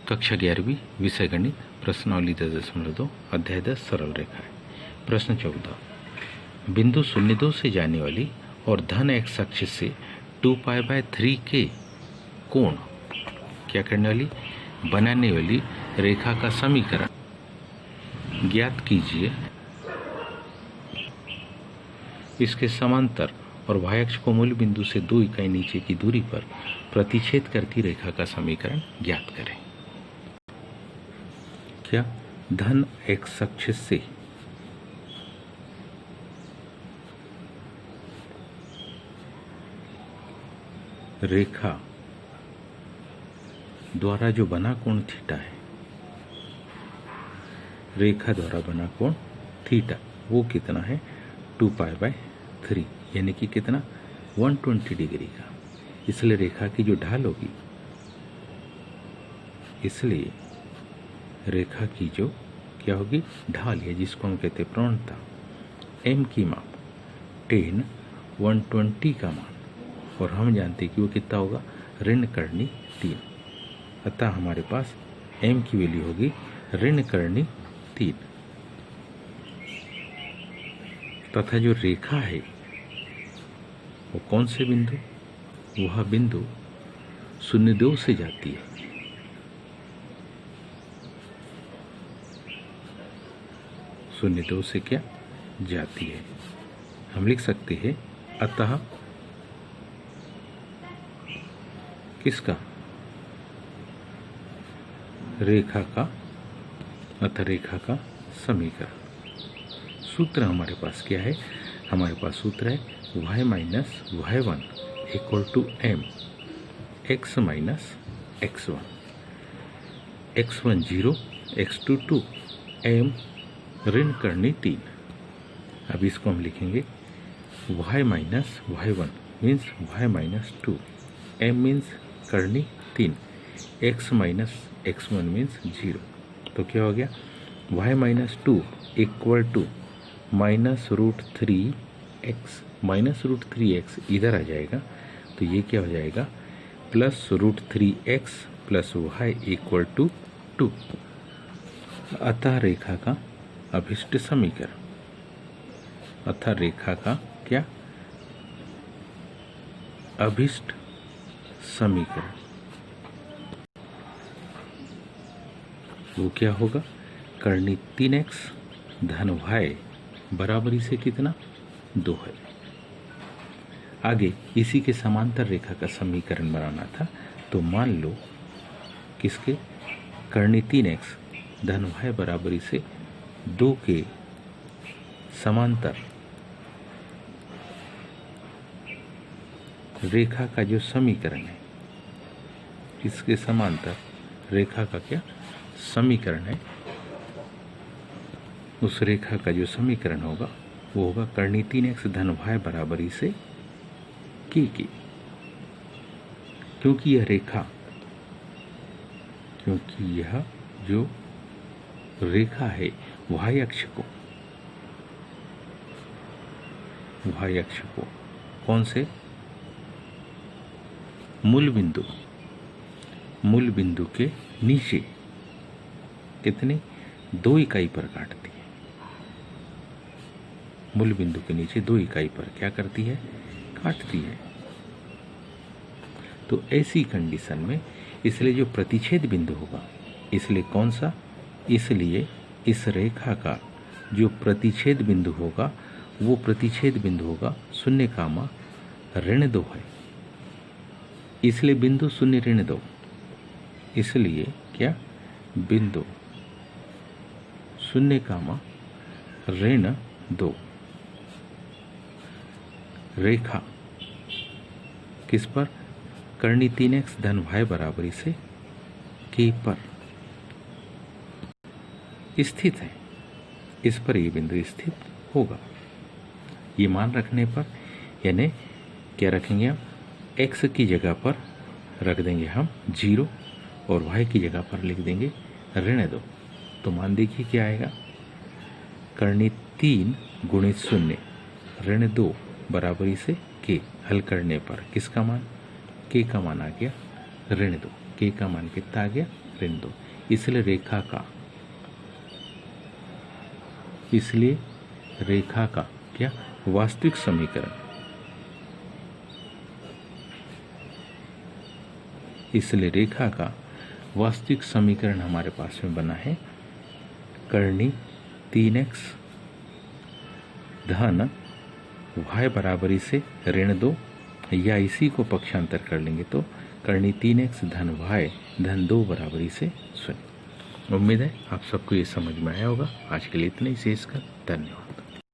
कक्षा 11वीं विषय गणित प्रश्नावली 10.2 अध्याय 10 सरल रेखाएं। प्रश्न 14 बिंदु 0.2 से जाने वाली और धन x अक्ष से 2π/3 के कोण क्या करने वाली बनाने वाली रेखा का समीकरण ज्ञात कीजिए। इसके समांतर और y अक्ष को मूल बिंदु से 2 इकाई नीचे की दूरी पर प्रतिच्छेद करती रेखा का समीकरण ज्ञात करें। क्या धन x अक्ष से रेखा द्वारा जो बना कोण थीटा है, रेखा द्वारा बना कोण थीटा वो कितना है 2π/3 यानी कि कितना 120 डिग्री का। इसलिए रेखा की जो ढाल होगी, इसलिए रेखा की जो क्या होगी ढाल है जिसको हम कहते हैं प्रवणता, m की माप 10 120 का मान, और हम जानते हैं कि वो कितना होगा ऋण करनी 3। अतः हमारे पास m की वैल्यू होगी ऋण करनी 3 तथा जो रेखा है वो कौन से बिंदु, वह बिंदु 0.2 से जाती है। शून्य 2 से क्या जाती है, हम लिख सकते हैं अतः किसका रेखा का, अतः रेखा का समीकरण। सूत्र हमारे पास क्या है, हमारे पास सूत्र है y minus y1 equal to m x minus x1, x1 0 x2 2 m ऋण करनी 3। अब इसको हम लिखेंगे y minus y1 means y minus 2, m means करनी 3, x माइनस x1 मीन्स 0। तो क्या हो गया y minus 2 equal to -√3x, -√3x इधर आ जाएगा तो ये क्या हो जाएगा +√3x plus y equal to 2। अतः रेखा का अभिष्ट समीकरण, अतः रेखा का क्या अभिष्ट समीकरण वो क्या होगा करनी 3x धन y बराबरी से कितना 2 है। आगे इसी के समांतर रेखा का समीकरण बनाना था, तो मान लो किसके करनी 3x धन y बराबरी से 2 के समांतर रेखा का जो समीकरण है, इसके समांतर रेखा का क्या समीकरण है, उस रेखा का जो समीकरण होगा वो होगा करनी 3x धन y बराबरी से k की। क्योंकि यह रेखा, क्योंकि यह जो रेखा है y अक्ष को कौन से मूल बिंदु के नीचे कितने 2 इकाई पर काटती है। मूल बिंदु के नीचे 2 इकाई पर क्या करती है काटती है। तो ऐसी कंडीशन में इसलिए जो प्रतिच्छेद बिंदु होगा, इसलिए कौन सा, इसलिए इस रेखा का जो प्रतिच्छेद बिंदु होगा वो प्रतिच्छेद बिंदु होगा 0, -2 है। इसलिए बिंदु 0, 2, इसलिए क्या बिंदु 0, 2 रेखा किस पर करनी 3x धन y बराबरी से k पर स्थित है। इस पर ये बिंदु स्थित होगा। ये मान रखने पर यानी क्या रखेंगे हम x की जगह पर रख देंगे हम 0 और y की जगह पर लिख देंगे -2। तो मान देखिए क्या आएगा करनी 3 गुणित 0 -2 बराबरी से k। हल करने पर किसका मान k का मान आ गया -2, k का मान कितना आ गया ऋण 2। इसलिए रेखा का क्या वास्तविक समीकरण, इसलिए रेखा का वास्तविक समीकरण हमारे पास में बना है कर्णी 3x धन y बराबरी से ऋण 2, या इसी को पक्षांतर कर लेंगे तो कर्णी 3x धन y धन 2 बराबरी से 0। उम्मीद है आप सबको ये समझ में आया होगा। आज के लिए इतना ही, शेष का धन्यवाद।